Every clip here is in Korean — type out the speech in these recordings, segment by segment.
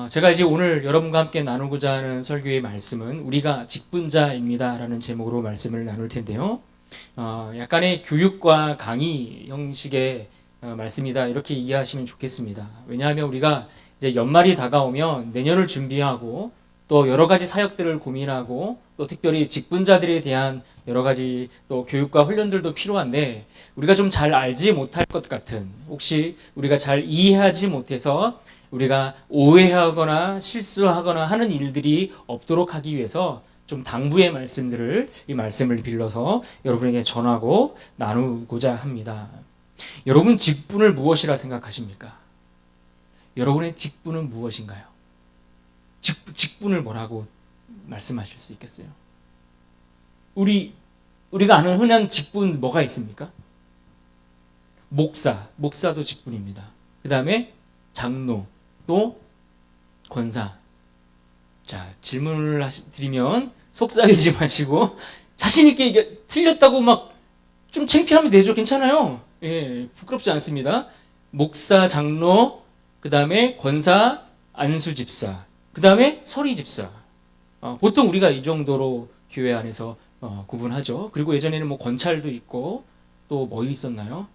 제가 이제 오늘 여러분과 함께 나누고자 하는 설교의 말씀은 우리가 직분자입니다 라는 제목으로 말씀을 나눌 텐데요. 약간의 교육과 강의 형식의 말씀이다 이렇게 이해하시면 좋겠습니다. 왜냐하면 우리가 이제 연말이 다가오면 내년을 준비하고 또 여러 가지 사역들을 고민하고 또 특별히 직분자들에 대한 여러 가지 또 교육과 훈련들도 필요한데 우리가 좀 잘 알지 못할 것 같은 혹시 우리가 잘 이해하지 못해서 우리가 오해하거나 실수하거나 하는 일들이 없도록 하기 위해서 좀 당부의 말씀들을 이 말씀을 빌려서 여러분에게 전하고 나누고자 합니다. 여러분 직분을 무엇이라 생각하십니까? 여러분의 직분은 무엇인가요? 직분을 뭐라고 말씀하실 수 있겠어요? 우리가 아는 흔한 직분 뭐가 있습니까? 목사도 직분입니다. 그 다음에 장로, 또 권사. 자, 질문을 드리면 속삭이지 마시고 자신 있게 이게 틀렸다고 막 좀 창피하면 되죠. 괜찮아요. 예, 부끄럽지 않습니다. 목사, 장로, 그 다음에 권사, 안수 집사, 그 다음에 서리 집사. 보통 우리가 이 정도로 교회 안에서 구분하죠. 그리고 예전에는 뭐 권찰도 있고 또 뭐 있었나요?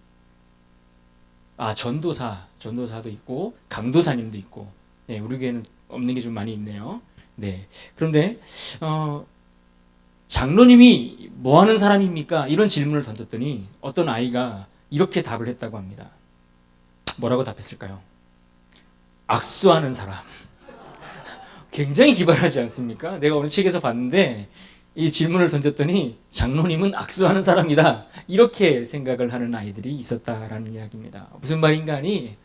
전도사도 있고 강도사님도 있고. 네, 우리 교회는 없는 게 좀 많이 있네요. 네. 그런데 장로님이 뭐 하는 사람입니까? 이런 질문을 던졌더니 어떤 아이가 이렇게 답을 했다고 합니다. 뭐라고 답했을까요? 악수하는 사람. 굉장히 기발하지 않습니까? 내가 어느 책에서 봤는데 이 질문을 던졌더니 장로님은 악수하는 사람이다. 이렇게 생각을 하는 아이들이 있었다라는 이야기입니다. 무슨 말인가 하니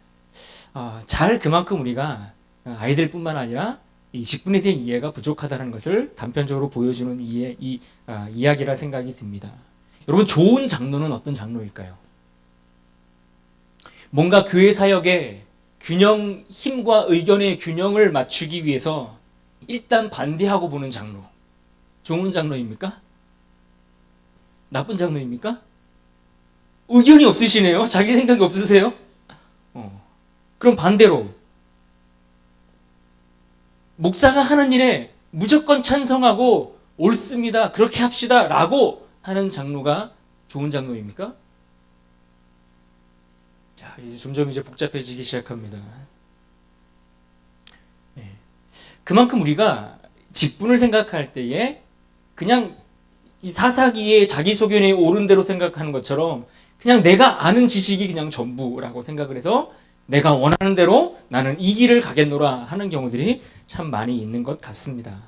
그만큼 우리가 아이들뿐만 아니라 이 직분에 대한 이해가 부족하다는 것을 단편적으로 보여주는 이야기라 생각이 듭니다. 여러분 좋은 장로는 어떤 장로일까요? 뭔가 교회 사역의 힘과 의견의 균형을 맞추기 위해서 일단 반대하고 보는 장로. 좋은 장로입니까? 나쁜 장로입니까? 의견이 없으시네요. 자기 생각이 없으세요? 그럼 반대로 목사가 하는 일에 무조건 찬성하고 옳습니다. 그렇게 합시다. 라고 하는 장로가 좋은 장로입니까? 자, 이제 점점 복잡해지기 시작합니다. 네. 그만큼 우리가 직분을 생각할 때에 그냥 이 사사기의 자기소견에 옳은 대로 생각하는 것처럼 그냥 내가 아는 지식이 그냥 전부라고 생각을 해서 내가 원하는 대로 나는 이 길을 가겠노라 하는 경우들이 참 많이 있는 것 같습니다.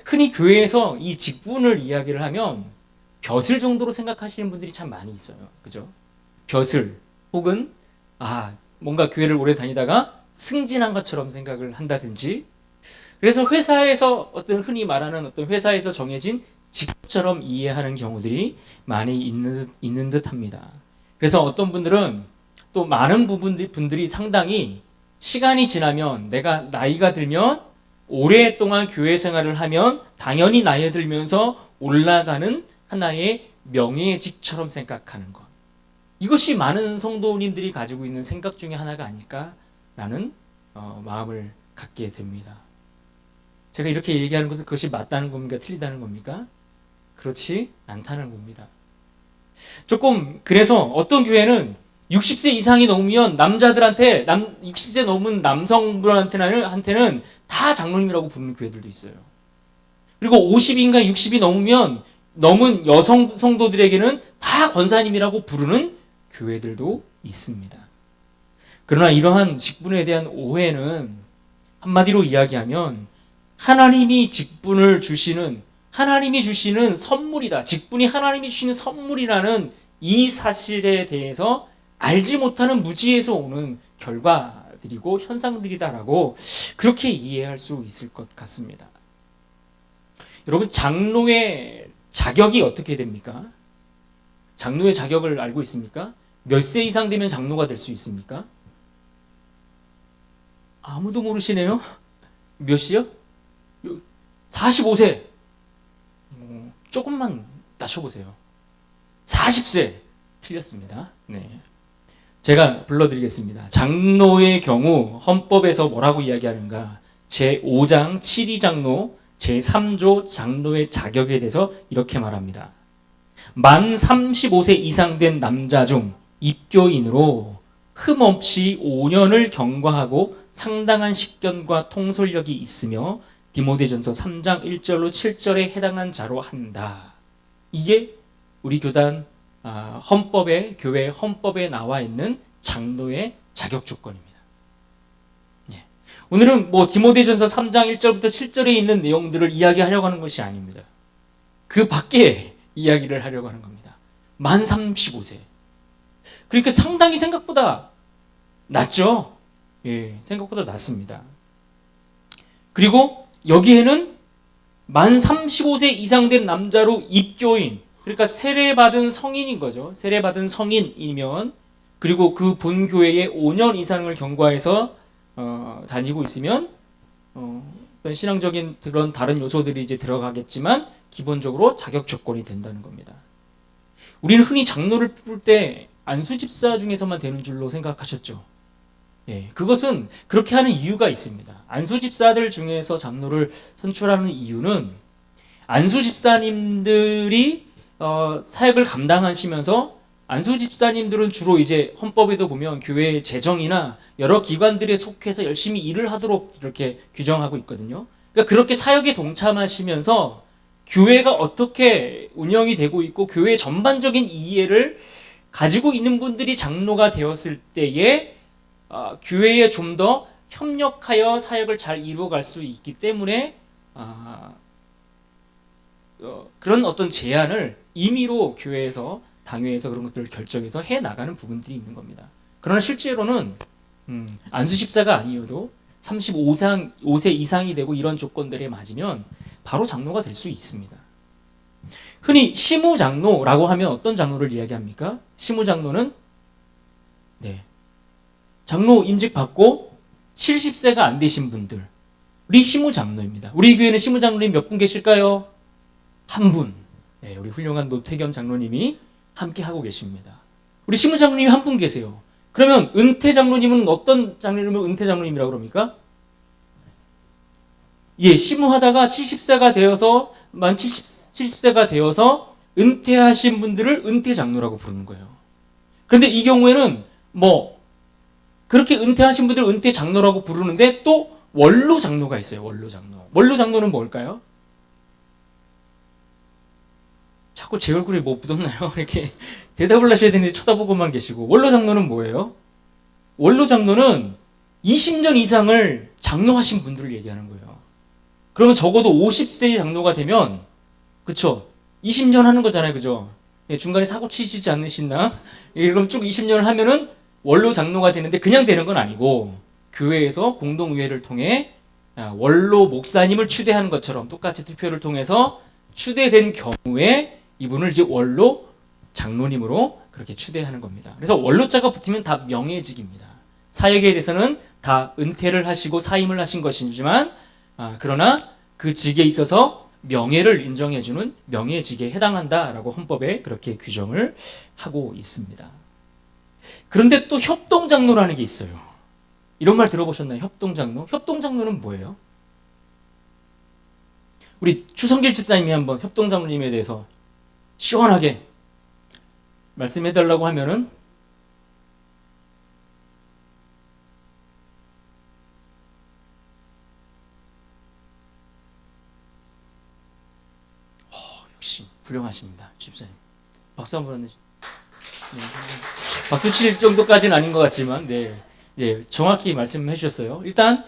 흔히 교회에서 이 직분을 이야기를 하면 벼슬 정도로 생각하시는 분들이 참 많이 있어요. 그죠? 벼슬 혹은 뭔가 교회를 오래 다니다가 승진한 것처럼 생각을 한다든지 그래서 회사에서 흔히 말하는 회사에서 정해진 직업처럼 이해하는 경우들이 많이 있는 듯 합니다. 그래서 어떤 분들은 또 많은 분들이 상당히 시간이 지나면 내가 나이가 들면 오랫동안 교회 생활을 하면 당연히 나이 들면서 올라가는 하나의 명예직처럼 생각하는 것. 이것이 많은 성도님들이 가지고 있는 생각 중에 하나가 아닐까라는 마음을 갖게 됩니다. 제가 이렇게 얘기하는 것은 그것이 맞다는 겁니까? 틀리다는 겁니까? 그렇지 않다는 겁니다. 그래서 어떤 교회는 60세 이상이 넘으면 60세 넘은 남성분한테는 다 장로님이라고 부르는 교회들도 있어요. 그리고 50인가 60이 넘은 여성 성도들에게는 다 권사님이라고 부르는 교회들도 있습니다. 그러나 이러한 직분에 대한 오해는 한마디로 이야기하면 하나님이 주시는 선물이다. 직분이 하나님이 주시는 선물이라는 이 사실에 대해서 알지 못하는 무지에서 오는 결과들이고 현상들이다라고 그렇게 이해할 수 있을 것 같습니다. 여러분 장로의 자격이 어떻게 됩니까? 장로의 자격을 알고 있습니까? 몇 세 이상 되면 장로가 될 수 있습니까? 아무도 모르시네요. 몇 시요? 45세. 조금만 낮춰보세요. 40세. 틀렸습니다. 네. 제가 불러드리겠습니다. 장로의 경우 헌법에서 뭐라고 이야기하는가? 제5장 7위 장로 제3조 장로의 자격에 대해서 이렇게 말합니다. 만 35세 이상 된 남자 중 입교인으로 흠없이 5년을 경과하고 상당한 식견과 통솔력이 있으며 디모데전서 3장 1절로 7절에 해당한 자로 한다. 이게 우리 교단 헌법에, 교회 헌법에 나와 있는 장로의 자격 조건입니다. 예. 오늘은 디모데전서 3장 1절부터 7절에 있는 내용들을 이야기하려고 하는 것이 아닙니다. 그 밖에 이야기를 하려고 하는 겁니다. 만 35세. 그러니까 상당히 생각보다 낮죠? 예, 생각보다 낮습니다. 그리고 여기에는 만 35세 이상 된 남자로 입교인, 그러니까 세례받은 성인인 거죠. 세례받은 성인이면, 그리고 그 본교회에 5년 이상을 경과해서 다니고 있으면 어떤 신앙적인 그런 다른 요소들이 이제 들어가겠지만 기본적으로 자격 조건이 된다는 겁니다. 우리는 흔히 장로를 뽑을 때 안수집사 중에서만 되는 줄로 생각하셨죠. 예, 그것은 그렇게 하는 이유가 있습니다. 안수집사들 중에서 장로를 선출하는 이유는 안수집사님들이 사역을 감당하시면서, 안수집사님들은 주로 이제 헌법에도 보면 교회의 재정이나 여러 기관들에 속해서 열심히 일을 하도록 이렇게 규정하고 있거든요. 그러니까 그렇게 사역에 동참하시면서 교회가 어떻게 운영이 되고 있고 교회의 전반적인 이해를 가지고 있는 분들이 장로가 되었을 때에 교회에 좀 더 협력하여 사역을 잘 이루어갈 수 있기 때문에 그런 어떤 제안을 임의로 교회에서, 당회에서 그런 것들을 결정해서 해 나가는 부분들이 있는 겁니다. 그러나 실제로는 안수집사가 아니어도 35세 이상이 되고 이런 조건들에 맞으면 바로 장로가 될 수 있습니다. 흔히 시무장로라고 하면 어떤 장로를 이야기합니까? 시무장로는 장로 임직 받고 70세가 안 되신 분들이 시무장로입니다. 우리 교회는 시무장로님 몇 분 계실까요? 한 분. 네, 우리 훌륭한 노태겸 장로님이 함께 하고 계십니다. 우리 시무장로님이 한 분 계세요. 그러면 은퇴 장로님은 어떤 장로님을 은퇴 장로님이라고 그럽니까? 예, 시무하다가 70세가 되어서, 만 70세가 되어서 은퇴하신 분들을 은퇴 장로라고 부르는 거예요. 그런데 이 경우에는 그렇게 은퇴하신 분들을 은퇴 장로라고 부르는데 또 원로 장로가 있어요. 원로 장로. 원로 장로는 뭘까요? 자꾸 제 얼굴에 뭐 묻었나요? 이렇게 대답을 하셔야 되는데 쳐다보고만 계시고. 원로 장로는 뭐예요? 원로 장로는 20년 이상을 장로하신 분들을 얘기하는 거예요. 그러면 적어도 50세의 장로가 되면, 그쵸? 20년 하는 거잖아요. 그죠? 중간에 사고 치시지 않으시나? 그럼 쭉 20년을 하면은 원로 장로가 되는데 그냥 되는 건 아니고 교회에서 공동의회를 통해 원로 목사님을 추대하는 것처럼 똑같이 투표를 통해서 추대된 경우에 이분을 이제 원로 장로님으로 그렇게 추대하는 겁니다. 그래서 원로자가 붙으면 다 명예직입니다. 사역에 대해서는 다 은퇴를 하시고 사임을 하신 것이지만 그러나 그 직에 있어서 명예를 인정해주는 명예직에 해당한다라고 헌법에 그렇게 규정을 하고 있습니다. 그런데 또 협동장로라는 게 있어요. 이런 말 들어보셨나요? 협동장로? 협동장로는 뭐예요? 우리 추성길 집사님이 한번 협동장로님에 대해서 시원하게 말씀해달라고 하면은 역시 훌륭하십니다. 집사님. 박수 한번 하는. 박수 칠 정도까지는 아닌 것 같지만, 정확히 말씀해 주셨어요. 일단,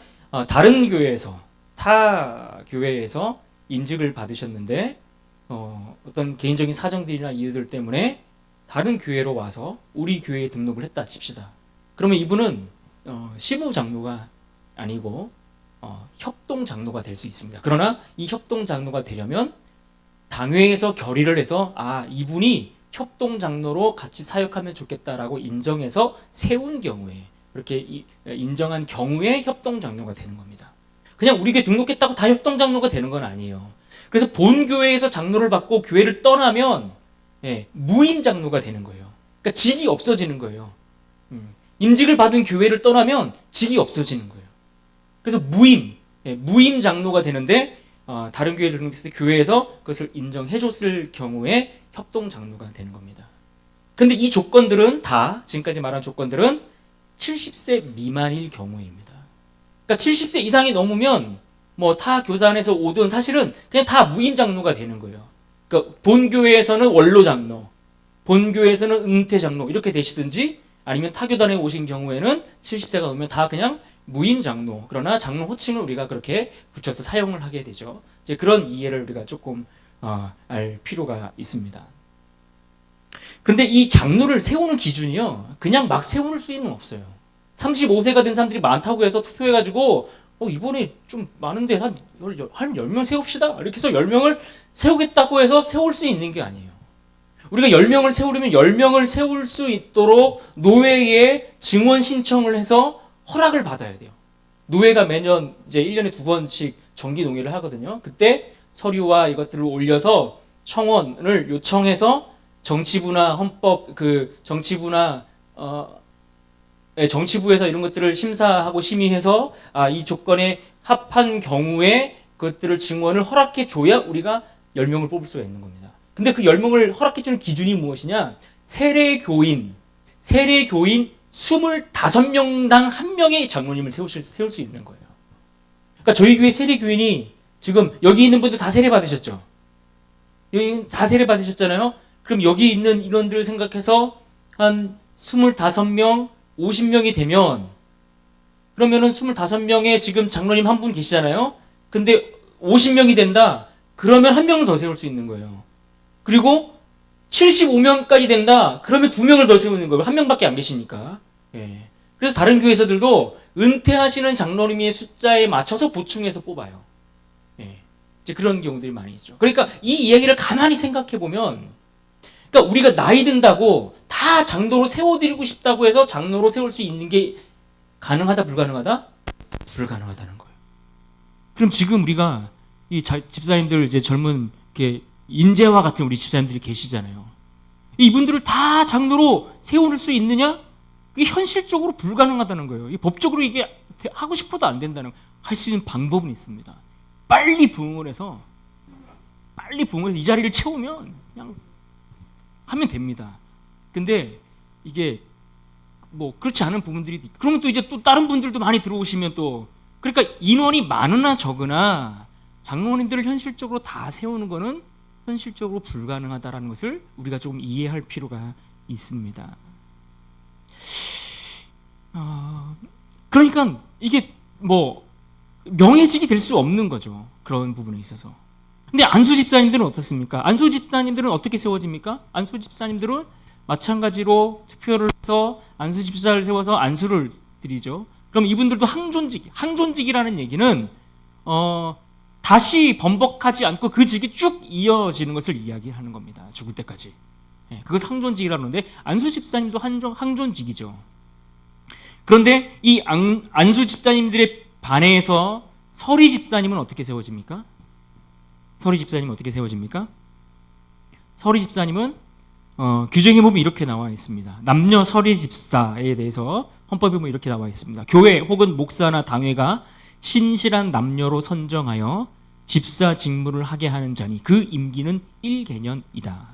다른 교회에서, 타 교회에서 인직을 받으셨는데, 어떤 개인적인 사정들이나 이유들 때문에 다른 교회로 와서 우리 교회에 등록을 했다 칩시다. 그러면 이분은, 시무장로가 아니고, 협동장로가 될 수 있습니다. 그러나 이 협동장로가 되려면, 당회에서 결의를 해서, 이분이 협동장로로 같이 사역하면 좋겠다라고 인정해서 세운 경우에, 그렇게 인정한 경우에 협동장로가 되는 겁니다. 그냥 우리 교회 등록했다고 다 협동장로가 되는 건 아니에요. 그래서 본교회에서 장로를 받고 교회를 떠나면 무임장로가 되는 거예요. 그러니까 직이 없어지는 거예요. 임직을 받은 교회를 떠나면 직이 없어지는 거예요. 그래서 무임 장로가 되는데 다른 교회를 등록했을 때 교회에서 그것을 인정해줬을 경우에 협동 장로가 되는 겁니다. 그런데 이 조건들은 다 지금까지 말한 조건들은 70세 미만일 경우입니다. 그러니까 70세 이상이 넘으면 뭐 타 교단에서 오든 사실은 그냥 다 무임 장로가 되는 거예요. 그러니까 본교회에서는 원로 장로, 본교회에서는 은퇴 장로 이렇게 되시든지 아니면 타 교단에 오신 경우에는 70세가 넘으면 다 그냥 무임 장로, 그러나 장로 호칭을 우리가 그렇게 붙여서 사용을 하게 되죠. 이제 그런 이해를 우리가 조금 알 필요가 있습니다. 그런데 이 장로를 세우는 기준이요, 그냥 막 세울 수는 없어요. 35세가 된 사람들이 많다고 해서 투표해가지고 이번에 좀 많은데 한 10명 세웁시다 이렇게 해서 10명을 세우겠다고 해서 세울 수 있는 게 아니에요. 우리가 10명을 세우려면 10명을 세울 수 있도록 노회에 증원 신청을 해서 허락을 받아야 돼요. 노회가 매년 이제 1년에 2번씩 정기 농회를 하거든요. 그때 서류와 이것들을 올려서 청원을 요청해서 정치부나 정치부에서 이런 것들을 심사하고 심의해서 이 조건에 합한 경우에 그것들을 증원을 허락해 줘야 우리가 10명을 뽑을 수가 있는 겁니다. 근데 그 10명을 허락해 주는 기준이 무엇이냐? 세례교인 25명당 1명의 장로님을 세울 수 있는 거예요. 그러니까 저희 교회 세례교인이 지금 여기 있는 분들 다 세례 받으셨죠? 여기 다 세례 받으셨잖아요? 그럼 여기 있는 인원들을 생각해서 한 25명, 50명이 되면 그러면은 25명에 지금 장로님 한 분 계시잖아요? 근데 50명이 된다? 그러면 한 명을 더 세울 수 있는 거예요. 그리고 75명까지 된다? 그러면 2명을 더 세우는 거예요. 한 명밖에 안 계시니까. 예. 그래서 다른 교회에서들도 은퇴하시는 장로님의 숫자에 맞춰서 보충해서 뽑아요. 예. 이제 그런 경우들이 많이 있죠. 그러니까 이 이야기를 가만히 생각해 보면, 그러니까 우리가 나이 든다고 다 장로로 세워드리고 싶다고 해서 장로로 세울 수 있는 게 가능하다, 불가능하다? 불가능하다는 거예요. 그럼 지금 우리가 이 집사님들, 이제 젊은 인재와 같은 우리 집사님들이 계시잖아요. 이분들을 다 장로로 세울 수 있느냐? 이게 현실적으로 불가능하다는 거예요. 법적으로 이게 하고 싶어도 안 된다는, 할 수 있는 방법은 있습니다. 빨리 부흥을 해서 이 자리를 채우면 그냥 하면 됩니다. 근데 이게 뭐 그렇지 않은 부분들이, 그러면 또 이제 또 다른 분들도 많이 들어오시면 또, 그러니까 인원이 많으나 적으나 장로님들을 현실적으로 다 세우는 거는 현실적으로 불가능하다라는 것을 우리가 조금 이해할 필요가 있습니다. 그러니까 이게 뭐 명예직이 될 수 없는 거죠. 그런 부분에 있어서. 근데 안수 집사님들은 어떻습니까? 안수 집사님들은 어떻게 세워집니까? 안수 집사님들은 마찬가지로 투표를 해서 안수 집사를 세워서 안수를 드리죠. 그럼 이분들도 항존직이라는 얘기는 다시 번복하지 않고 그 직이 쭉 이어지는 것을 이야기하는 겁니다. 죽을 때까지. 그것을 항존직이라고 하는데, 안수 집사님도 항존직이죠. 그런데 이 안수 집사님들의 반해서 서리 집사님은 어떻게 세워집니까? 서리 집사님은 규정에 보면 이렇게 나와 있습니다. 남녀 서리 집사에 대해서 헌법에 보면 이렇게 나와 있습니다. 교회 혹은 목사나 당회가 신실한 남녀로 선정하여 집사 직무를 하게 하는 자니 그 임기는 1개년이다.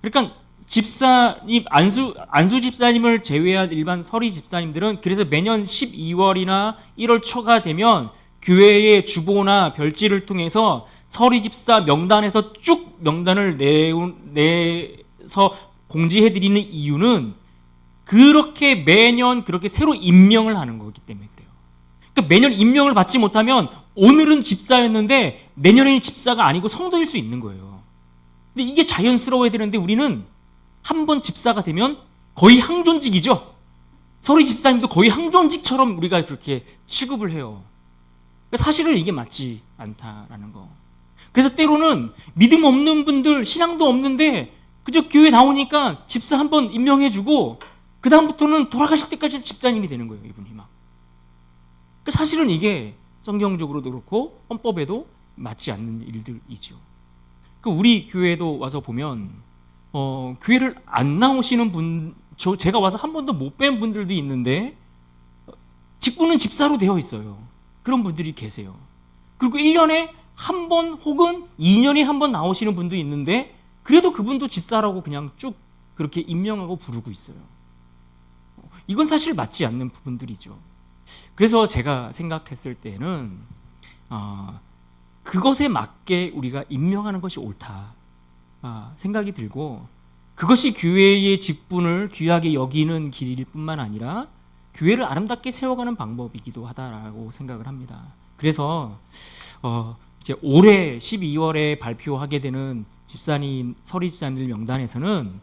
그러니까 집사님, 안수 집사님을 제외한 일반 서리 집사님들은 그래서 매년 12월이나 1월 초가 되면 교회의 주보나 별지를 통해서 서리 집사 명단에서 쭉 명단을 내서 공지해드리는 이유는 그렇게 매년 그렇게 새로 임명을 하는 거기 때문에 그래요. 그러니까 매년 임명을 받지 못하면 오늘은 집사였는데 내년에는 집사가 아니고 성도일 수 있는 거예요. 근데 이게 자연스러워야 되는데 우리는 한 번 집사가 되면 거의 항존직이죠. 서리 집사님도 거의 항존직처럼 우리가 그렇게 취급을 해요. 사실은 이게 맞지 않다라는 거. 그래서 때로는 믿음 없는 분들, 신앙도 없는데 그저 교회 나오니까 집사 한 번 임명해주고 그 다음부터는 돌아가실 때까지 집사님이 되는 거예요, 이분이 막. 사실은 이게 성경적으로도 그렇고 헌법에도 맞지 않는 일들이죠. 우리 교회도 와서 보면 교회를 안 나오시는 제가 와서 한 번도 못 뵌 분들도 있는데 직분은 집사로 되어 있어요. 그런 분들이 계세요. 그리고 1년에 한 번 혹은 2년에 한 번 나오시는 분도 있는데 그래도 그분도 집사라고 그냥 쭉 그렇게 임명하고 부르고 있어요. 이건 사실 맞지 않는 부분들이죠. 그래서 제가 생각했을 때는 그것에 맞게 우리가 임명하는 것이 옳다 생각이 들고, 그것이 교회의 직분을 귀하게 여기는 길일 뿐만 아니라 교회를 아름답게 세워가는 방법이기도 하다라고 생각을 합니다. 그래서 이제 올해 12월에 발표하게 되는 집사님, 서리 집사님들 명단에서는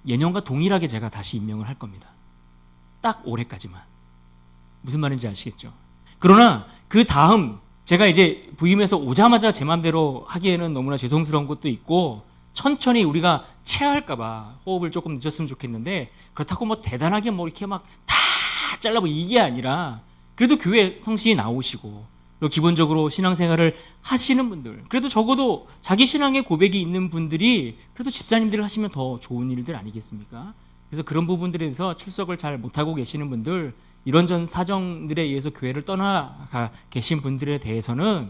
예년과 동일하게 제가 다시 임명을 할 겁니다. 딱 올해까지만. 무슨 말인지 아시겠죠? 그러나 그 다음 제가 이제 부임해서 오자마자 제 마음대로 하기에는 너무나 죄송스러운 것도 있고, 천천히 우리가 체할까봐 호흡을 조금 늦었으면 좋겠는데, 그렇다고 뭐 대단하게 뭐 이렇게 막 다 잘라고 이게 아니라 그래도 교회 성실히 나오시고, 그리고 기본적으로 신앙생활을 하시는 분들, 그래도 적어도 자기 신앙의 고백이 있는 분들이 그래도 집사님들을 하시면 더 좋은 일들 아니겠습니까? 그래서 그런 부분들에 대해서 출석을 잘 못하고 계시는 분들, 이런저런 사정들에 의해서 교회를 떠나가 계신 분들에 대해서는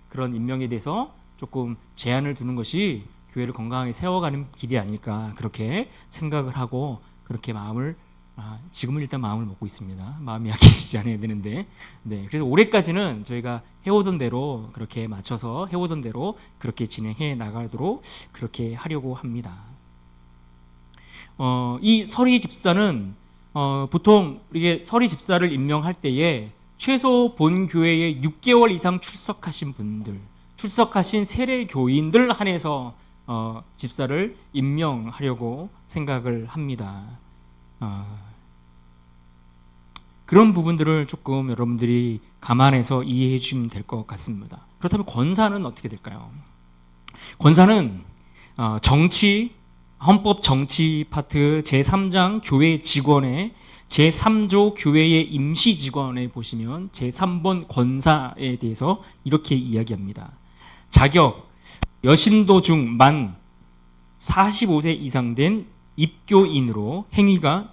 그런 임명에 대해서 조금 제한을 두는 것이 교회를 건강하게 세워가는 길이 아닐까, 그렇게 생각을 하고 그렇게 마음을 지금은 일단 마음을 먹고 있습니다. 마음이 약해지지 않아야 되는데, 그래서 올해까지는 저희가 해오던 대로 그렇게 맞춰서 해오던 대로 그렇게 진행해 나가도록 그렇게 하려고 합니다. 이 서리 집사는 보통 이게 서리 집사를 임명할 때에 최소 본 교회에 6개월 이상 출석하신 분들, 출석하신 세례 교인들 한해서 집사를 임명하려고 생각을 합니다. 그런 부분들을 조금 여러분들이 감안해서 이해해 주시면 될 것 같습니다. 그렇다면 권사는 어떻게 될까요? 권사는 정치, 헌법 정치 파트 제3장 교회 직원의 제3조 교회의 임시 직원에 보시면 제3번 권사에 대해서 이렇게 이야기합니다. 자격, 여신도 중 만 45세 이상 된 입교인으로 행위가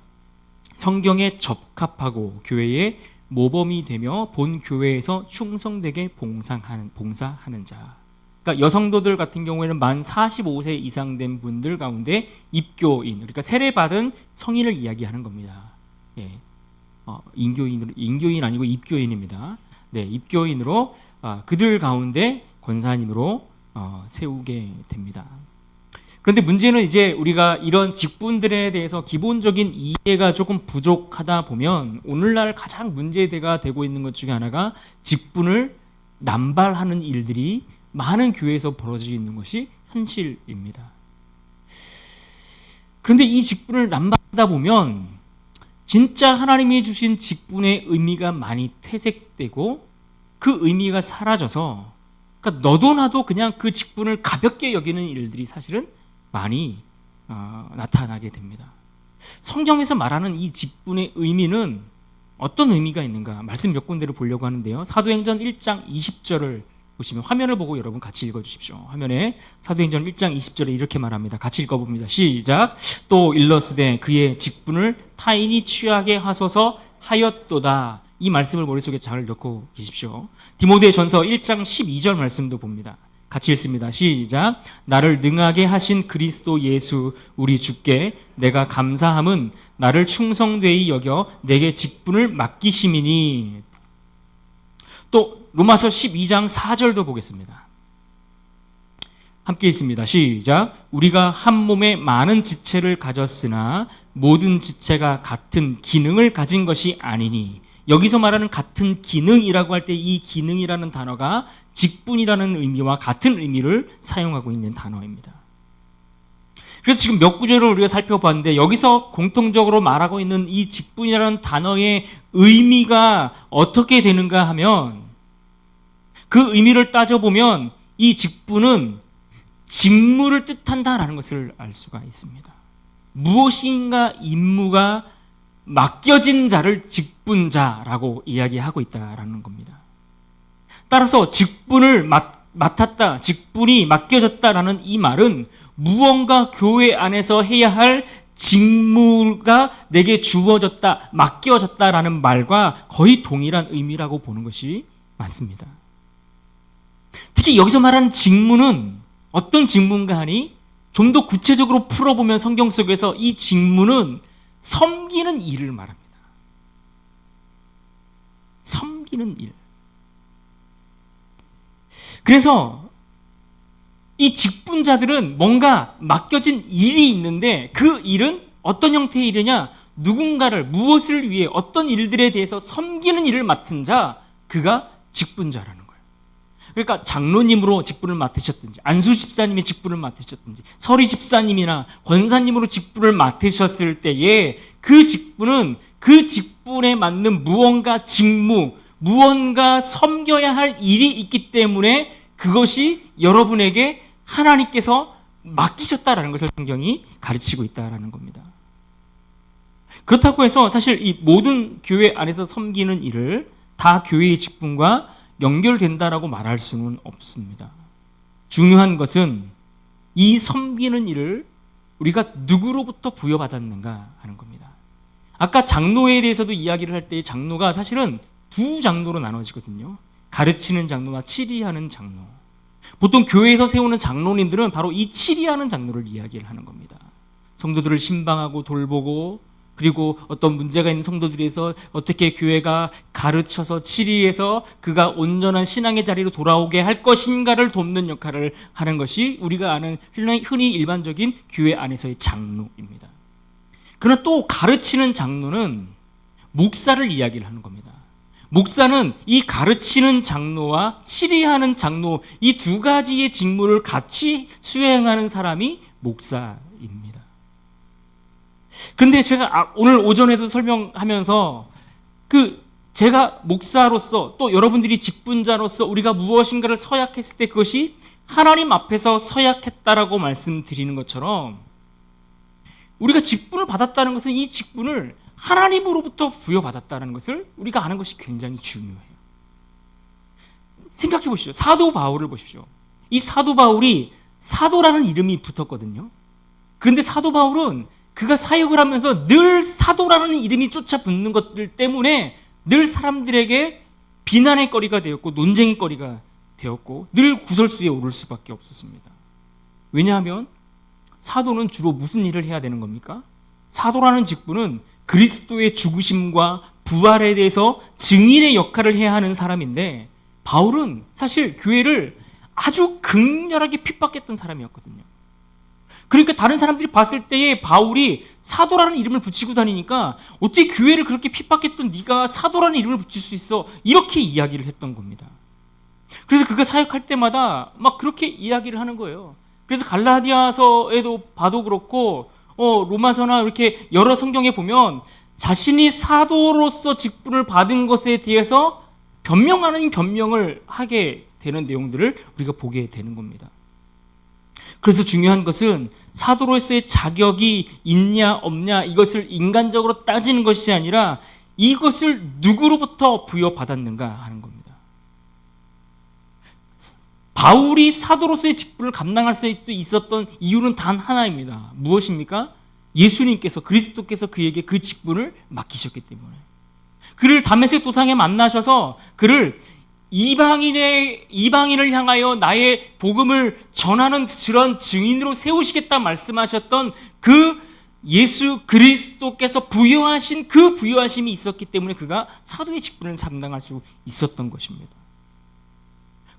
성경에 적합하고 교회의 모범이 되며 본 교회에서 충성되게 봉사하는 자. 그러니까 여성도들 같은 경우에는 만 45세 이상 된 분들 가운데 입교인, 그러니까 세례받은 성인을 이야기하는 겁니다. 인교인 아니고 입교인입니다. 입교인으로 그들 가운데 권사님으로 세우게 됩니다. 그런데 문제는 이제 우리가 이런 직분들에 대해서 기본적인 이해가 조금 부족하다 보면 오늘날 가장 문제가 되고 있는 것 중에 하나가 직분을 남발하는 일들이 많은 교회에서 벌어지고 있는 것이 현실입니다. 그런데 이 직분을 남발하다 보면 진짜 하나님이 주신 직분의 의미가 많이 퇴색되고 그 의미가 사라져서, 그러니까 너도 나도 그냥 그 직분을 가볍게 여기는 일들이 사실은 많이 나타나게 됩니다. 성경에서 말하는 이 직분의 의미는 어떤 의미가 있는가? 말씀 몇 군데를 보려고 하는데요. 사도행전 1장 20절을 보시면, 화면을 보고 여러분 같이 읽어주십시오. 화면에 사도행전 1장 20절에 이렇게 말합니다. 같이 읽어봅니다. 시작. 또 일러스되 그의 직분을 타인이 취하게 하소서 하였도다. 이 말씀을 머릿속에 잘 넣고 계십시오. 디모데전서 1장 12절 말씀도 봅니다. 같이 읽습니다. 시작. 나를 능하게 하신 그리스도 예수 우리 주께 내가 감사함은 나를 충성되이 여겨 내게 직분을 맡기심이니. 또 로마서 12장 4절도 보겠습니다. 함께 읽습니다. 시작. 우리가 한 몸에 많은 지체를 가졌으나 모든 지체가 같은 기능을 가진 것이 아니니. 여기서 말하는 같은 기능이라고 할 때 이 기능이라는 단어가 직분이라는 의미와 같은 의미를 사용하고 있는 단어입니다. 그래서 지금 몇 구절을 우리가 살펴봤는데 여기서 공통적으로 말하고 있는 이 직분이라는 단어의 의미가 어떻게 되는가 하면, 그 의미를 따져보면 이 직분은 직무를 뜻한다라는 것을 알 수가 있습니다. 무엇인가 임무가 맡겨진 자를 직분자라고 이야기하고 있다라는 겁니다. 따라서 직분을 맡았다, 직분이 맡겨졌다라는 이 말은 무언가 교회 안에서 해야 할 직무가 내게 주어졌다, 맡겨졌다라는 말과 거의 동일한 의미라고 보는 것이 맞습니다. 특히 여기서 말하는 직무는 어떤 직무인가 하니 좀 더 구체적으로 풀어보면 성경 속에서 이 직무는 섬기는 일을 말합니다. 섬기는 일. 그래서 이 직분자들은 뭔가 맡겨진 일이 있는데 그 일은 어떤 형태의 일이냐? 누군가를 무엇을 위해 어떤 일들에 대해서 섬기는 일을 맡은 자, 그가 직분자라는 거예요. 그러니까 장로님으로 직분을 맡으셨든지 안수 집사님의 직분을 맡으셨든지 서리 집사님이나 권사님으로 직분을 맡으셨을 때에 그 직분은 그 직분에 맞는 무언가 직무, 무언가 섬겨야 할 일이 있기 때문에 그것이 여러분에게 하나님께서 맡기셨다라는 것을 성경이 가르치고 있다라는 겁니다. 그렇다고 해서 사실 이 모든 교회 안에서 섬기는 일을 다 교회의 직분과 연결된다라고 말할 수는 없습니다. 중요한 것은 이 섬기는 일을 우리가 누구로부터 부여받았는가 하는 겁니다. 아까 장로에 대해서도 이야기를 할 때 장로가 사실은 두 장로로 나눠지거든요. 가르치는 장로와 치리하는 장로. 보통 교회에서 세우는 장로님들은 바로 이 치리하는 장로를 이야기를 하는 겁니다. 성도들을 신방하고 돌보고 그리고 어떤 문제가 있는 성도들에서 어떻게 교회가 가르쳐서 치리해서 그가 온전한 신앙의 자리로 돌아오게 할 것인가를 돕는 역할을 하는 것이 우리가 아는 흔히 일반적인 교회 안에서의 장로입니다. 그러나 또 가르치는 장로는 목사를 이야기를 하는 겁니다. 목사는 이 가르치는 장로와 치리하는 장로 이 두 가지의 직무를 같이 수행하는 사람이 목사입니다. 그런데 제가 오늘 오전에도 설명하면서 제가 목사로서 또 여러분들이 직분자로서 우리가 무엇인가를 서약했을 때 그것이 하나님 앞에서 서약했다라고 말씀드리는 것처럼 우리가 직분을 받았다는 것은 이 직분을 하나님으로부터 부여받았다는 것을 우리가 아는 것이 굉장히 중요해요. 생각해 보십시오. 사도 바울을 보십시오. 이 사도 바울이 사도라는 이름이 붙었거든요. 그런데 사도 바울은 그가 사역을 하면서 늘 사도라는 이름이 쫓아붙는 것들 때문에 늘 사람들에게 비난의 거리가 되었고 논쟁의 거리가 되었고 늘 구설수에 오를 수밖에 없었습니다. 왜냐하면 사도는 주로 무슨 일을 해야 되는 겁니까? 사도라는 직분은 그리스도의 죽으심과 부활에 대해서 증인의 역할을 해야 하는 사람인데 바울은 사실 교회를 아주 극렬하게 핍박했던 사람이었거든요. 그러니까 다른 사람들이 봤을 때에 바울이 사도라는 이름을 붙이고 다니니까 어떻게 교회를 그렇게 핍박했던 네가 사도라는 이름을 붙일 수 있어? 이렇게 이야기를 했던 겁니다. 그래서 그가 사역할 때마다 막 그렇게 이야기를 하는 거예요. 그래서 갈라디아서에도 봐도 그렇고 로마서나 이렇게 여러 성경에 보면 자신이 사도로서 직분을 받은 것에 대해서 변명 아닌 변명을 하게 되는 내용들을 우리가 보게 되는 겁니다. 그래서 중요한 것은 사도로서의 자격이 있냐 없냐 이것을 인간적으로 따지는 것이 아니라 이것을 누구로부터 부여받았는가 하는 겁니다. 바울이 사도로서의 직분을 감당할 수 있었던 이유는 단 하나입니다. 무엇입니까? 예수님께서 그리스도께서 그에게 그 직분을 맡기셨기 때문에 그를 다메섹 도상에 만나셔서 그를 이방인을 향하여 나의 복음을 전하는 그런 증인으로 세우시겠다 말씀하셨던 그 예수 그리스도께서 부여하신 그 부여하심이 있었기 때문에 그가 사도의 직분을 감당할 수 있었던 것입니다.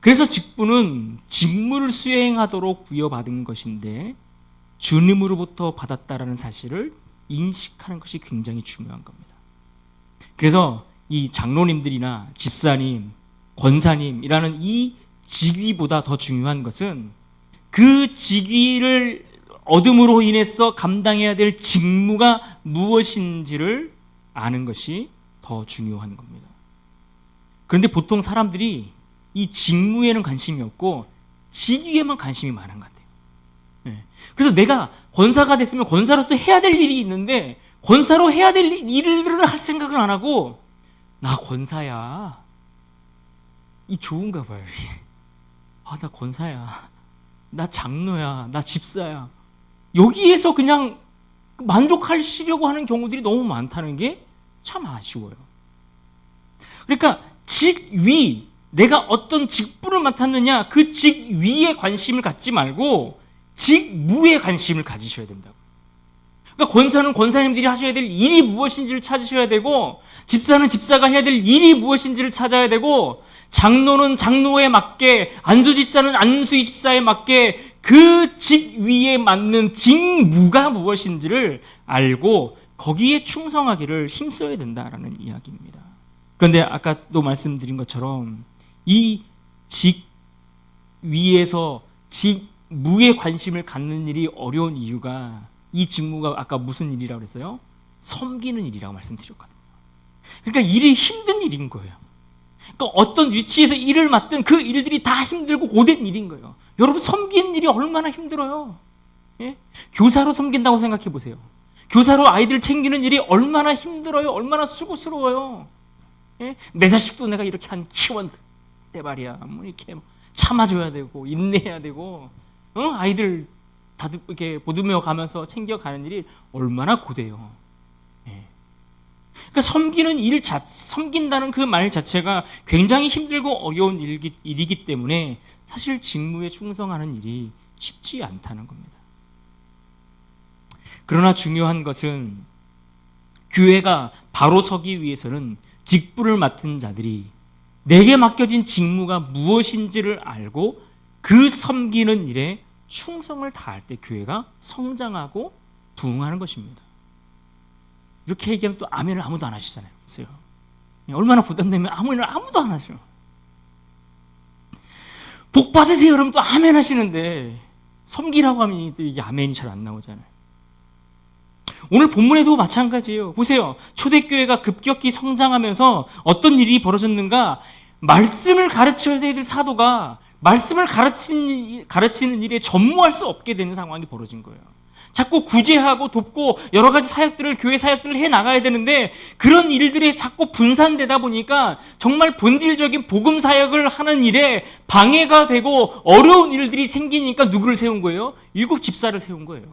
그래서 직분은 직무를 수행하도록 부여받은 것인데 주님으로부터 받았다라는 사실을 인식하는 것이 굉장히 중요한 겁니다. 그래서 이 장로님들이나 집사님, 권사님이라는 이 직위보다 더 중요한 것은 그 직위를 얻음으로 인해서 감당해야 될 직무가 무엇인지를 아는 것이 더 중요한 겁니다. 그런데 보통 사람들이 이 직무에는 관심이 없고 직위에만 관심이 많은 것 같아요. 그래서 내가 권사가 됐으면 권사로서 해야 될 일이 있는데 권사로 해야 될 일을 할 생각을 안 하고 나 권사야. 이 좋은가 봐요. 나 권사야. 나 장로야. 나 집사야. 여기에서 그냥 만족하시려고 하는 경우들이 너무 많다는 게 참 아쉬워요. 그러니까 직위, 내가 어떤 직분을 맡았느냐, 그 직위에 관심을 갖지 말고 직무에 관심을 가지셔야 된다고. 그러니까 권사는 권사님들이 하셔야 될 일이 무엇인지를 찾으셔야 되고, 집사는 집사가 해야 될 일이 무엇인지를 찾아야 되고, 장로는 장로에 맞게, 안수 집사는 안수 집사에 맞게 그 직위에 맞는 직무가 무엇인지를 알고 거기에 충성하기를 힘써야 된다라는 이야기입니다. 그런데 아까도 말씀드린 것처럼 이 직위에서 직무에 관심을 갖는 일이 어려운 이유가, 이 직무가 아까 무슨 일이라고 그랬어요? 섬기는 일이라고 말씀드렸거든요. 그러니까 일이 힘든 일인 거예요. 그러니까 어떤 위치에서 일을 맡든 그 일들이 다 힘들고 고된 일인 거예요. 여러분, 섬기는 일이 얼마나 힘들어요. 예? 교사로 섬긴다고 생각해 보세요. 교사로 아이들 챙기는 일이 얼마나 힘들어요. 얼마나 수고스러워요. 예? 내 자식도 내가 이렇게 키웠는데 말이야. 뭐 이렇게 참아줘야 되고 인내해야 되고, 아이들 다들 이렇게 보듬어 가면서 챙겨가는 일이 얼마나 고돼요. 예. 그러니까 섬긴다는 그 말 자체가 굉장히 힘들고 어려운 일이기 때문에 사실 직무에 충성하는 일이 쉽지 않다는 겁니다. 그러나 중요한 것은 교회가 바로 서기 위해서는 직분을 맡은 자들이 내게 맡겨진 직무가 무엇인지를 알고 그 섬기는 일에 충성을 다할 때 교회가 성장하고 부흥하는 것입니다. 이렇게 얘기하면 또 아멘을 아무도 안 하시잖아요. 보세요. 얼마나 부담되면 아멘을 아무도 안 하죠. 복 받으세요 여러분 또 아멘 하시는데 섬기라고 하면 또 이게 아멘이 잘 안 나오잖아요. 오늘 본문에도 마찬가지예요. 보세요. 초대교회가 급격히 성장하면서 어떤 일이 벌어졌는가? 말씀을 가르쳐야 될 사도가 말씀을 가르치는 일에 전무할 수 없게 되는 상황이 벌어진 거예요. 자꾸 구제하고 돕고 여러 가지 사역들을, 교회 사역들을 해 나가야 되는데 그런 일들이 자꾸 분산되다 보니까 정말 본질적인 복음 사역을 하는 일에 방해가 되고 어려운 일들이 생기니까 누구를 세운 거예요? 7 집사를 세운 거예요.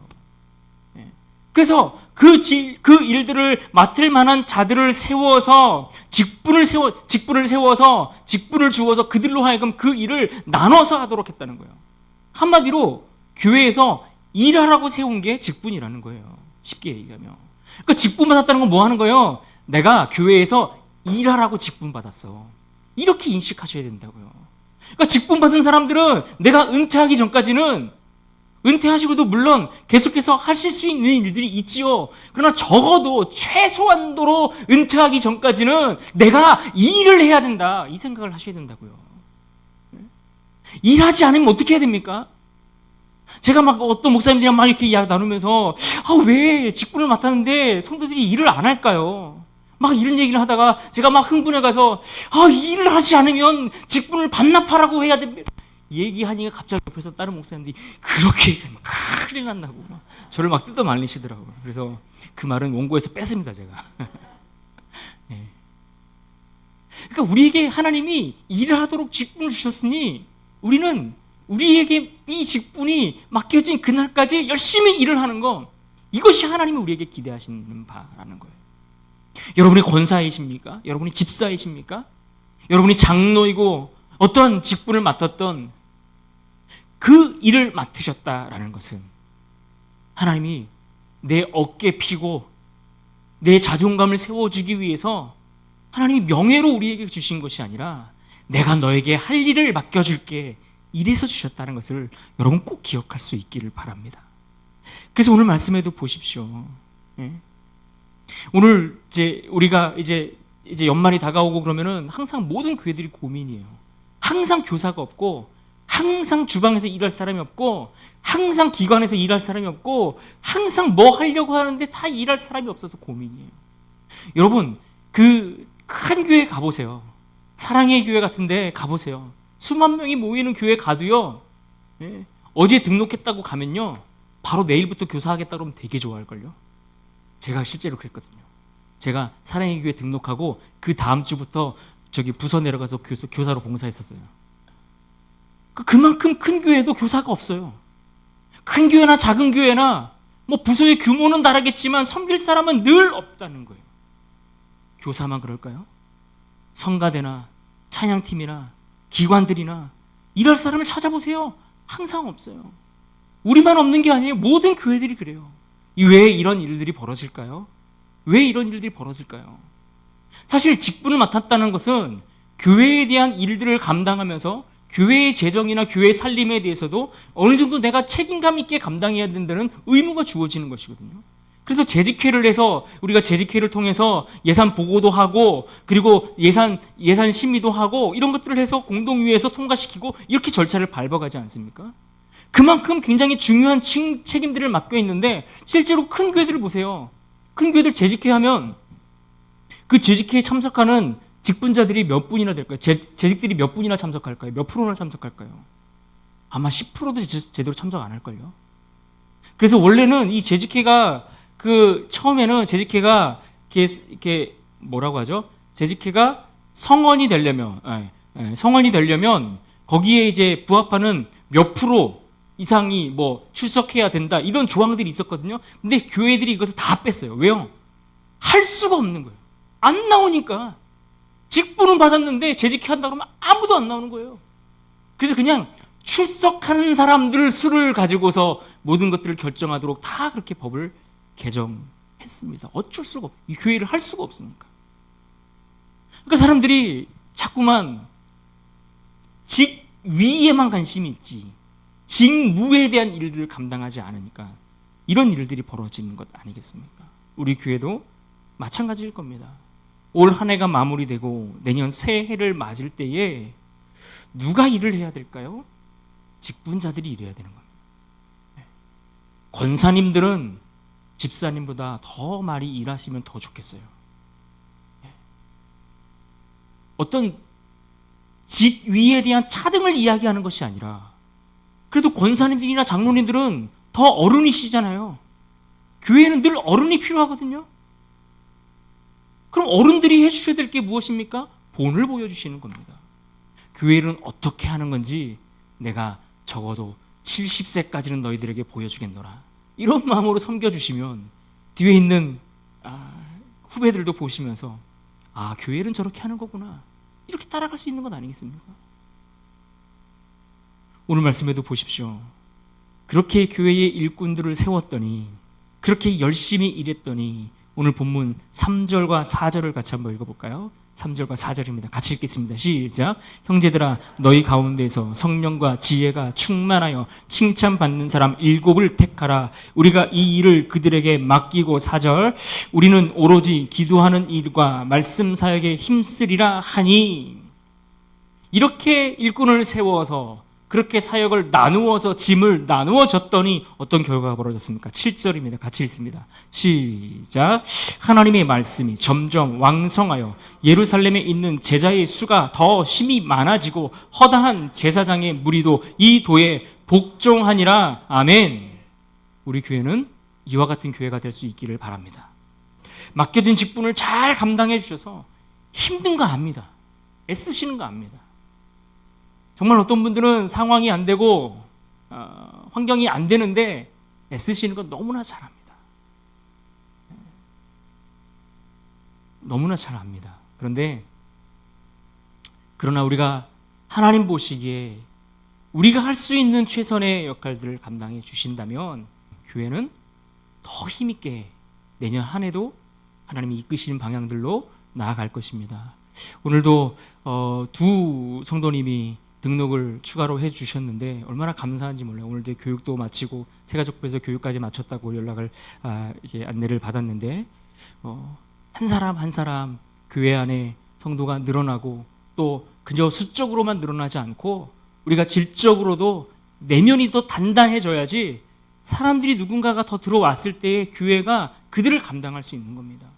그래서 그 일들을 맡을 만한 자들을 세워서 직분을 세워서 직분을 주어서 그들로 하여금 그 일을 나눠서 하도록 했다는 거예요. 한마디로 교회에서 일하라고 세운 게 직분이라는 거예요. 쉽게 얘기하면. 그러니까 직분 받았다는 건 뭐 하는 거예요? 내가 교회에서 일하라고 직분 받았어. 이렇게 인식하셔야 된다고요. 그러니까 직분 받은 사람들은 내가 은퇴하기 전까지는, 은퇴하시고도 물론 계속해서 하실 수 있는 일들이 있지요. 그러나 적어도 최소한도로 은퇴하기 전까지는 내가 일을 해야 된다. 이 생각을 하셔야 된다고요. 일하지 않으면 어떻게 해야 됩니까? 제가 막 어떤 목사님들이랑 막 이렇게 이야기 나누면서 왜 직분을 맡았는데 성도들이 일을 안 할까요? 막 이런 얘기를 하다가 제가 막 흥분해 가서 일을 하지 않으면 직분을 반납하라고 해야 됩니다. 얘기하니까 갑자기 옆에서 다른 목사님들이 그렇게 얘기하면 큰일 난다고 저를 막 뜯어 말리시더라고요. 그래서 그 말은 원고에서 뺐습니다, 제가. 네. 그러니까 우리에게 하나님이 일을 하도록 직분을 주셨으니 우리는 우리에게 이 직분이 맡겨진 그날까지 열심히 일을 하는 거, 이것이 하나님이 우리에게 기대하시는 바라는 거예요. 여러분이 권사이십니까? 여러분이 집사이십니까? 여러분이 장로이고 어떤 직분을 맡았던 그 일을 맡으셨다라는 것은 하나님이 내 어깨 피고 내 자존감을 세워주기 위해서 하나님이 명예로 우리에게 주신 것이 아니라 내가 너에게 할 일을 맡겨줄게, 이래서 주셨다는 것을 여러분 꼭 기억할 수 있기를 바랍니다. 그래서 오늘 말씀에도 보십시오. 오늘 우리가 이제 연말이 다가오고 그러면은 항상 모든 교회들이 고민이에요. 항상 교사가 없고, 항상 주방에서 일할 사람이 없고, 항상 기관에서 일할 사람이 없고, 항상 뭐 하려고 하는데 다 일할 사람이 없어서 고민이에요. 여러분, 그 큰 교회 가보세요. 사랑의 교회 같은데 가보세요. 수만 명이 모이는 교회 가도요, 어제 등록했다고 가면요, 바로 내일부터 교사하겠다 그러면 되게 좋아할걸요. 제가 실제로 그랬거든요. 제가 사랑의 교회 등록하고 그 다음 주부터 부서 내려가서 교사로 봉사했었어요. 그만큼 큰 교회도 교사가 없어요. 큰 교회나 작은 교회나 뭐 부서의 규모는 다르겠지만 섬길 사람은 늘 없다는 거예요. 교사만 그럴까요? 성가대나 찬양팀이나 기관들이나 일할 사람을 찾아보세요. 항상 없어요. 우리만 없는 게 아니에요. 모든 교회들이 그래요. 왜 이런 일들이 벌어질까요? 왜 이런 일들이 벌어질까요? 사실 직분을 맡았다는 것은 교회에 대한 일들을 감당하면서 교회의 재정이나 교회 살림에 대해서도 어느 정도 내가 책임감 있게 감당해야 된다는 의무가 주어지는 것이거든요. 그래서 재직회를 해서 우리가 재직회를 통해서 예산 보고도 하고 그리고 예산 심의도 하고 이런 것들을 해서 공동위에서 통과시키고 이렇게 절차를 밟아가지 않습니까? 그만큼 굉장히 중요한 책임들을 맡겨 있는데 실제로 큰 교회들을 보세요. 큰 교회들 재직회 하면 그 재직회에 참석하는 직분자들이 몇 분이나 될까요? 재직들이 몇 분이나 참석할까요? 몇 프로나 참석할까요? 아마 10%도 제대로 참석 안 할걸요. 그래서 원래는 이 재직회가 처음에는 재직회가 이렇게 뭐라고 하죠? 재직회가 성원이 되려면 거기에 이제 부합하는 몇 프로 이상이 뭐 출석해야 된다 이런 조항들이 있었거든요. 근데 교회들이 이것을 다 뺐어요. 왜요? 할 수가 없는 거예요. 안 나오니까. 직분은 받았는데 재직회 한다 그러면 아무도 안 나오는 거예요. 그래서 그냥 출석하는 사람들 수를 가지고서 모든 것들을 결정하도록 다 그렇게 법을 개정했습니다. 어쩔 수가 없어요. 이 교회를 할 수가 없으니까. 그러니까 사람들이 자꾸만 직위에만 관심이 있지 직무에 대한 일들을 감당하지 않으니까 이런 일들이 벌어지는 것 아니겠습니까? 우리 교회도 마찬가지일 겁니다. 올 한 해가 마무리되고 내년 새해를 맞을 때에 누가 일을 해야 될까요? 직분자들이 일해야 되는 겁니다. 권사님들은 집사님보다 더 많이 일하시면 더 좋겠어요. 어떤 직위에 대한 차등을 이야기하는 것이 아니라 그래도 권사님들이나 장로님들은 더 어른이시잖아요. 교회는 늘 어른이 필요하거든요. 그럼 어른들이 해주셔야 될 게 무엇입니까? 본을 보여주시는 겁니다. 교회는 어떻게 하는 건지 내가 적어도 70세까지는 너희들에게 보여주겠노라. 이런 마음으로 섬겨주시면 뒤에 있는 후배들도 보시면서 교회는 저렇게 하는 거구나. 이렇게 따라갈 수 있는 것 아니겠습니까? 오늘 말씀에도 보십시오. 그렇게 교회의 일꾼들을 세웠더니 그렇게 열심히 일했더니 오늘 본문 3절과 4절을 같이 한번 읽어볼까요? 3절과 4절입니다. 같이 읽겠습니다. 시작. 형제들아 너희 가운데서 성령과 지혜가 충만하여 칭찬받는 사람 7을 택하라. 우리가 이 일을 그들에게 맡기고 4절 우리는 오로지 기도하는 일과 말씀 사역에 힘쓰리라 하니. 이렇게 일꾼을 세워서 그렇게 사역을 나누어서 짐을 나누어 줬더니 어떤 결과가 벌어졌습니까? 7절입니다. 같이 읽습니다. 시작. 하나님의 말씀이 점점 왕성하여 예루살렘에 있는 제자의 수가 더 심히 많아지고 허다한 제사장의 무리도 이 도에 복종하니라. 아멘. 우리 교회는 이와 같은 교회가 될 수 있기를 바랍니다. 맡겨진 직분을 잘 감당해 주셔서 힘든 거 압니다. 애쓰시는 거 압니다. 정말 어떤 분들은 상황이 안 되고 환경이 안 되는데 애쓰시는 건 너무나 잘합니다. 너무나 잘합니다. 그러나 우리가 하나님 보시기에 우리가 할 수 있는 최선의 역할들을 감당해 주신다면 교회는 더 힘있게 내년 한 해도 하나님이 이끄시는 방향들로 나아갈 것입니다. 오늘도 두 성도님이 등록을 추가로 해주셨는데 얼마나 감사한지 몰라요. 오늘도 교육도 마치고 새가족부에서 교육까지 마쳤다고 연락을 이렇게 안내를 받았는데 한 사람 한 사람 교회 안에 성도가 늘어나고 또 그저 수적으로만 늘어나지 않고 우리가 질적으로도 내면이 더 단단해져야지 사람들이 누군가가 더 들어왔을 때에 교회가 그들을 감당할 수 있는 겁니다.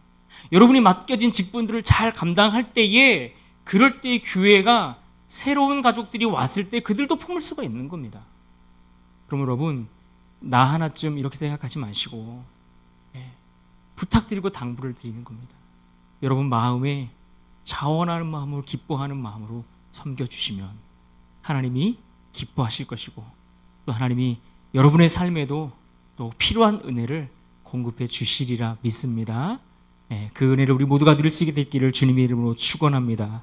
여러분이 맡겨진 직분들을 잘 감당할 때에 그럴 때의 교회가 새로운 가족들이 왔을 때 그들도 품을 수가 있는 겁니다. 그럼 여러분 나 하나쯤 이렇게 생각하지 마시고 부탁드리고 당부를 드리는 겁니다. 여러분 마음에 자원하는 마음으로 기뻐하는 마음으로 섬겨주시면 하나님이 기뻐하실 것이고 또 하나님이 여러분의 삶에도 또 필요한 은혜를 공급해 주시리라 믿습니다. 그 은혜를 우리 모두가 누릴 수 있게 될 길을 주님의 이름으로 축원합니다.